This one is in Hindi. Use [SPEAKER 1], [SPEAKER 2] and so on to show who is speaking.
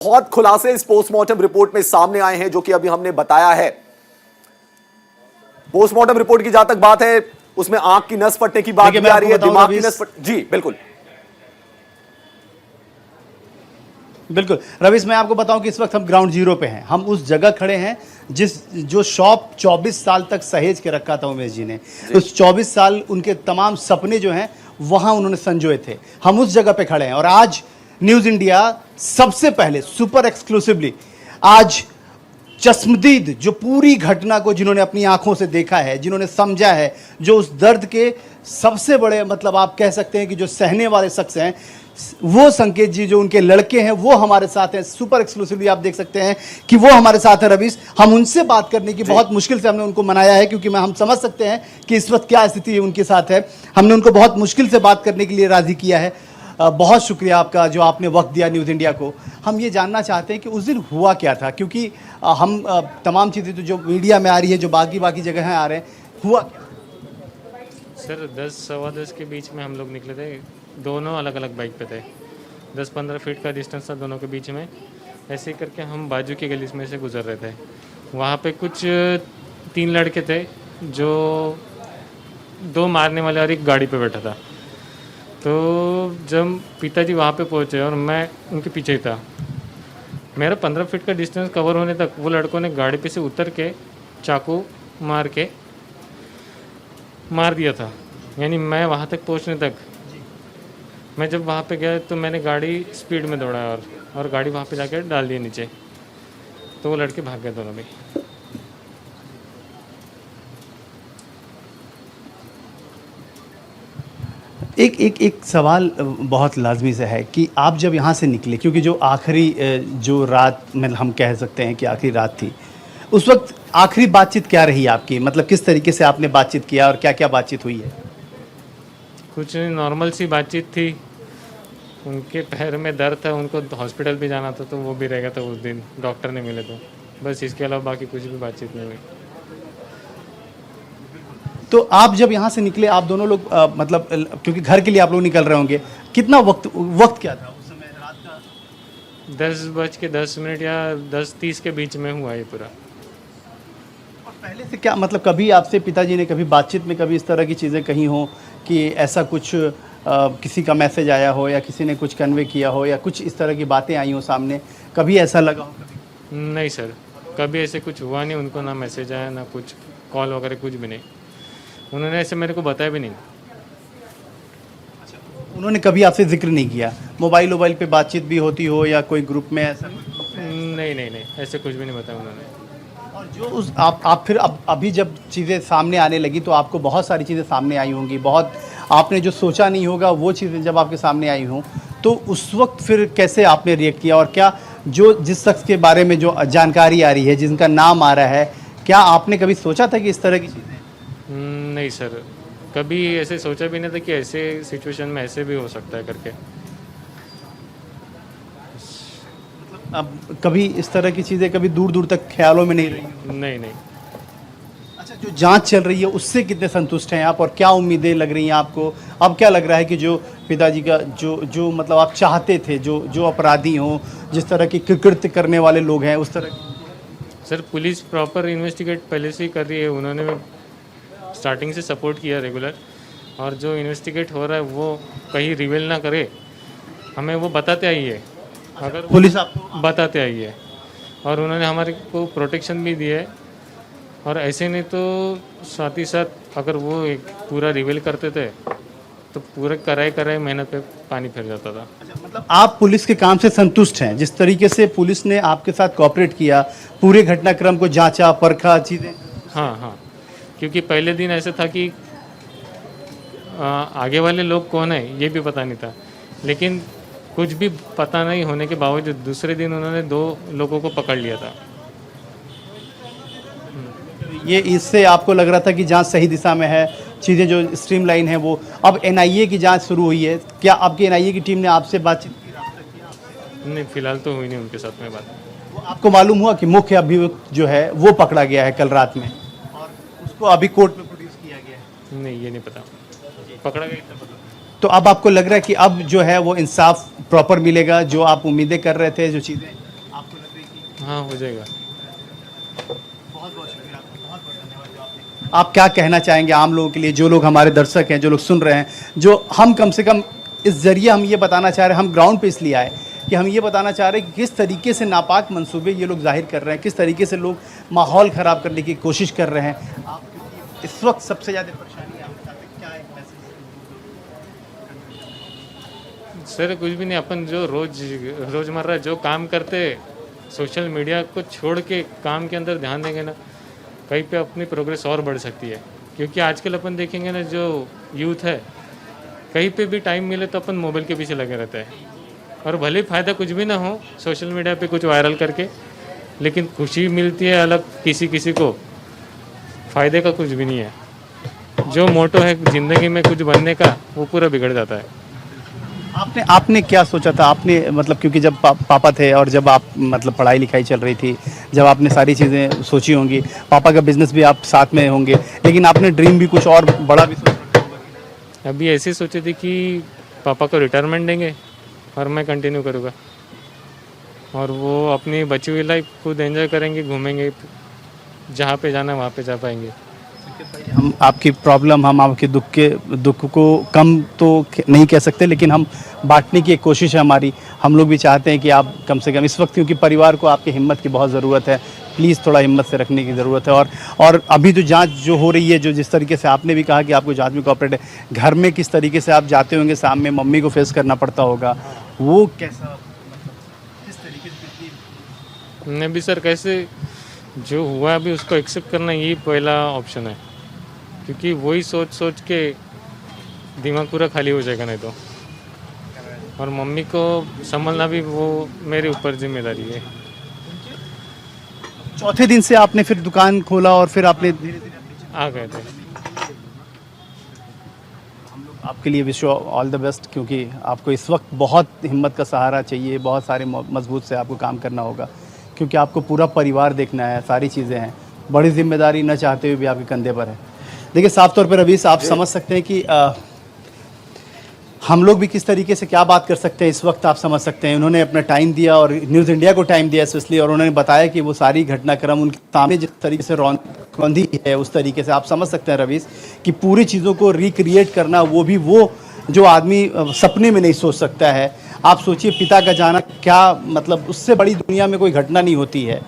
[SPEAKER 1] बहुत खुलासे इस पोस्टमार्टम रिपोर्ट में सामने आए हैं जो कि अभी हमने बताया है। पोस्टमार्टम रिपोर्ट की जहां तक बात है उसमें आंख की नस फटने की बात भी आ रही है, दिमाग की नस जी बिल्कुल
[SPEAKER 2] बिल्कुल रवीश, मैं आपको बताऊं कि इस वक्त हम ग्राउंड जीरो पे हैं। हम उस जगह खड़े हैं जो शॉप 24 साल तक सहेज के रखा था उमेश जी ने। उस 24 साल उनके तमाम सपने जो हैं वहां उन्होंने संजोए थे। हम उस जगह पे खड़े हैं और आज न्यूज़ इंडिया सबसे पहले सुपर एक्सक्लूसिवली आज चश्मदीद जो पूरी घटना को जिन्होंने अपनी आंखों से देखा है, जिन्होंने समझा है, जो उस दर्द के सबसे बड़े मतलब आप कह सकते हैं कि जो सहने वाले शख्स हैं, वो संकेत जी जो उनके लड़के हैं वो हमारे साथ हैं। सुपर एक्सक्लूसिवली आप देख सकते हैं कि वो हमारे साथ हैं। रवीश, हम उनसे बात करने की बहुत मुश्किल से हमने उनको मनाया है क्योंकि हम समझ सकते हैं कि इस वक्त क्या स्थिति उनके साथ है। हमने उनको बहुत मुश्किल से बात करने के लिए राजी किया है। बहुत शुक्रिया आपका जो आपने वक्त दिया न्यूज़ इंडिया को। हम ये जानना चाहते हैं कि उस दिन हुआ क्या था, क्योंकि हम तमाम चीज़ें तो जो मीडिया में आ रही है, जो बाकी जगह आ रहे हैं, हुआ क्या?
[SPEAKER 3] सर 10 सवा 10 के बीच में हम लोग निकले थे। दोनों अलग अलग बाइक पे थे। 10-15 फीट का डिस्टेंस था दोनों के बीच में। ऐसे ही करके हम बाजू की गली में से गुजर रहे थे। वहाँ पे कुछ 3 लड़के थे जो 2 मारने वाले और एक गाड़ी पे बैठा था। तो जब पिताजी वहाँ पे पहुँचे और मैं उनके पीछे ही था, मेरा 15 फीट का डिस्टेंस कवर होने तक वो लड़कों ने गाड़ी पे से उतर के चाकू मार के मार दिया था। यानी मैं वहाँ तक पहुँचने तक, मैं जब वहाँ पे गया तो मैंने गाड़ी स्पीड में दौड़ाया और गाड़ी वहाँ पे जाके डाल दी नीचे। तो वो लड़के भाग गए दोनों भी।
[SPEAKER 2] एक सवाल बहुत लाजमी से है कि आप जब यहाँ से निकले, क्योंकि जो आखिरी जो रात में हम कह सकते हैं कि आखिरी रात थी, उस वक्त आखिरी बातचीत क्या रही आपकी? मतलब किस तरीके से आपने बातचीत किया और क्या क्या बातचीत हुई है?
[SPEAKER 3] कुछ नॉर्मल सी बातचीत थी। उनके पैर में दर्द था, उनको हॉस्पिटल भी जाना था तो वो भी रह गया था उस दिन, डॉक्टर ने मिले तो बस। इसके अलावा बाकी कुछ भी बातचीत नहीं हुई।
[SPEAKER 2] तो आप जब यहाँ से निकले, आप दोनों लोग मतलब क्योंकि घर के लिए आप लोग निकल रहे होंगे, कितना वक्त क्या था उस समय? रात का
[SPEAKER 3] 10:10 या 10:30 के बीच में हुआ ये पूरा।
[SPEAKER 2] और पहले से क्या मतलब कभी आपसे पिताजी ने कभी बातचीत में कभी इस तरह की चीज़ें कही हो कि ऐसा कुछ किसी का मैसेज आया हो या किसी ने कुछ कन्वे किया हो या कुछ इस तरह की बातें आई हो सामने, कभी ऐसा लगा हो? कभी
[SPEAKER 3] नहीं सर, कभी ऐसे कुछ हुआ नहीं। उनको ना मैसेज आया ना कुछ कॉल वगैरह कुछ भी नहीं। उन्होंने ऐसे मेरे को बताया भी नहीं।
[SPEAKER 2] उन्होंने कभी आपसे जिक्र नहीं किया? मोबाइल पे बातचीत भी होती हो या कोई ग्रुप में ऐसा?
[SPEAKER 3] नहीं, ऐसे कुछ भी नहीं बताया उन्होंने।
[SPEAKER 2] और जो उस आप फिर अभी जब चीज़ें सामने आने लगी तो आपको बहुत सारी चीज़ें सामने आई होंगी, बहुत आपने जो सोचा नहीं होगा वो चीज़ें जब आपके सामने आई हों तो उस वक्त फिर कैसे आपने रिएक्ट किया? और क्या जो जिस शख्स के बारे में जो जानकारी आ रही है, जिनका नाम आ रहा है, क्या आपने कभी सोचा था कि इस तरह की चीज़ें?
[SPEAKER 3] नहीं सर, कभी ऐसे सोचा भी नहीं था कि ऐसे सिचुएशन में ऐसे भी हो सकता है करके।
[SPEAKER 2] अब कभी इस तरह की चीज़ें कभी दूर तक ख्यालों में नहीं रही?
[SPEAKER 3] नहीं।
[SPEAKER 2] अच्छा, जो जांच चल रही है उससे कितने संतुष्ट हैं आप और क्या उम्मीदें लग रही हैं आपको? अब क्या लग रहा है कि जो पिताजी का जो मतलब आप चाहते थे, जो अपराधी हों, जिस तरह की कृत्य करने वाले लोग हैं, उस तरह?
[SPEAKER 3] सर पुलिस प्रॉपर इन्वेस्टिगेट पहले से ही कर रही है। उन्होंने स्टार्टिंग से सपोर्ट किया रेगुलर, और जो इन्वेस्टिगेट हो रहा है वो कहीं रिवील ना करे, हमें वो बताते आई है। अगर
[SPEAKER 2] पुलिस आपको
[SPEAKER 3] बताते आई है और उन्होंने हमारे को प्रोटेक्शन भी दिया है। और ऐसे नहीं तो साथ ही साथ अगर वो एक पूरा रिवील करते थे तो पूरे कराए मेहनत पे पानी फिर जाता था।
[SPEAKER 2] मतलब आप पुलिस के काम से संतुष्ट हैं, जिस तरीके से पुलिस ने आपके साथ कोऑपरेट किया, पूरे घटनाक्रम को जांचा परखा चीज़ें?
[SPEAKER 3] हाँ, क्योंकि पहले दिन ऐसा था कि आगे वाले लोग कौन है ये भी पता नहीं था, लेकिन कुछ भी पता नहीं होने के बावजूद दूसरे दिन उन्होंने 2 लोगों को पकड़ लिया था।
[SPEAKER 2] ये इससे आपको लग रहा था कि जांच सही दिशा में है, चीज़ें जो स्ट्रीमलाइन है वो? अब एनआईए की जांच शुरू हुई है, क्या आपकी एनआईए की टीम ने आपसे बातचीत की?
[SPEAKER 3] नहीं, फिलहाल तो हुई नहीं उनके साथ में बात।
[SPEAKER 2] वो आपको मालूम हुआ कि मुख्य अभियुक्त जो है वो पकड़ा गया है कल रात में और उसको अभी कोर्ट में प्रोड्यूस किया गया है?
[SPEAKER 3] नहीं, ये नहीं पता पकड़ा गया।
[SPEAKER 2] तो अब आपको लग रहा है कि अब जो है वो इंसाफ प्रॉपर मिलेगा, जो आप उम्मीदें कर रहे थे, जो चीज़ें?
[SPEAKER 3] हाँ हो जाएगा।
[SPEAKER 2] आप क्या कहना चाहेंगे आम लोगों के लिए, जो लोग हमारे दर्शक हैं, जो लोग सुन रहे हैं, जो हम कम से कम इस जरिए हम ये बताना चाह रहे हैं, हम ग्राउंड पे इसलिए आए कि हम ये बताना चाह रहे हैं कि किस तरीके से नापाक मंसूबे ये लोग जाहिर कर रहे हैं, किस तरीके से लोग माहौल ख़राब करने की कोशिश कर रहे हैं। आप इस वक्त सबसे ज़्यादा परेशानी है आपके साथ क्या है?
[SPEAKER 3] सर कुछ भी नहीं, अपन जो रोज़मर्रा जो काम करते, सोशल मीडिया को छोड़ के काम के अंदर ध्यान देंगे ना, कहीं पे अपनी प्रोग्रेस और बढ़ सकती है। क्योंकि आजकल अपन देखेंगे ना, जो यूथ है कहीं पे भी टाइम मिले तो अपन मोबाइल के पीछे लगे रहते हैं, और भले ही फ़ायदा कुछ भी ना हो सोशल मीडिया पे कुछ वायरल करके, लेकिन खुशी मिलती है अलग किसी किसी को, फ़ायदे का कुछ भी नहीं है। जो मोटो है ज़िंदगी में कुछ बनने का, वो पूरा बिगड़ जाता है।
[SPEAKER 2] आपने क्या सोचा था? आपने मतलब क्योंकि जब पापा थे और जब आप मतलब पढ़ाई लिखाई चल रही थी, जब आपने सारी चीज़ें सोची होंगी, पापा का बिजनेस भी आप साथ में होंगे, लेकिन आपने ड्रीम भी कुछ और बड़ा भी सोचा होगा।
[SPEAKER 3] अभी ऐसी सोची थी कि पापा को रिटायरमेंट देंगे और मैं कंटिन्यू करूँगा, और वो अपनी बची हुई लाइफ खुद एंजॉय करेंगे, घूमेंगे, जहाँ पे जाना वहाँ पे जा पाएंगे।
[SPEAKER 2] हम आपकी प्रॉब्लम, हम आपके दुख को कम तो नहीं कह सकते, लेकिन हम बांटने की एक कोशिश है हमारी। हम लोग भी चाहते हैं कि आप कम से कम इस वक्त, क्योंकि परिवार को आपकी हिम्मत की बहुत ज़रूरत है, प्लीज़ थोड़ा हिम्मत से रखने की ज़रूरत है। और अभी जो जांच जो हो रही है, जो जिस तरीके से आपने भी कहा कि आपको जांच में कोऑपरेट है, घर में किस तरीके से आप जाते होंगे, सामने मम्मी को फेस करना पड़ता होगा, वो कैसा, किस तरीके से?
[SPEAKER 3] नहीं भी सर, कैसे जो हुआ अभी उसको एक्सेप्ट करना, यही पहला ऑप्शन है, क्योंकि वही सोच सोच के दिमाग पूरा खाली हो जाएगा नहीं तो। और मम्मी को संभालना भी वो मेरे ऊपर जिम्मेदारी है।
[SPEAKER 2] चौथे दिन से आपने फिर दुकान खोला और फिर आपने धीरे धीरे
[SPEAKER 3] आ गए थे।
[SPEAKER 2] आपके लिए विश ऑल द बेस्ट, क्योंकि आपको इस वक्त बहुत हिम्मत का सहारा चाहिए, बहुत सारे मजबूत से आपको काम करना होगा, क्योंकि आपको पूरा परिवार देखना है, सारी चीज़ें हैं, बड़ी जिम्मेदारी न चाहते हुए भी आपके कंधे पर है। देखिए साफ तौर पर रवीश, आप समझ सकते हैं कि हम लोग भी किस तरीके से क्या बात कर सकते हैं इस वक्त, आप समझ सकते हैं। उन्होंने अपना टाइम दिया और न्यूज़ इंडिया को टाइम दिया स्पेशली, और उन्होंने बताया कि वो सारी घटनाक्रम उनके सामने जिस तरीके से रौंदी है, उस तरीके से आप समझ सकते हैं रवीश कि पूरी चीज़ों को रिक्रिएट करना, वो भी वो जो आदमी सपने में नहीं सोच सकता है। आप सोचिए पिता का जाना क्या, मतलब उससे बड़ी दुनिया में कोई घटना नहीं होती है।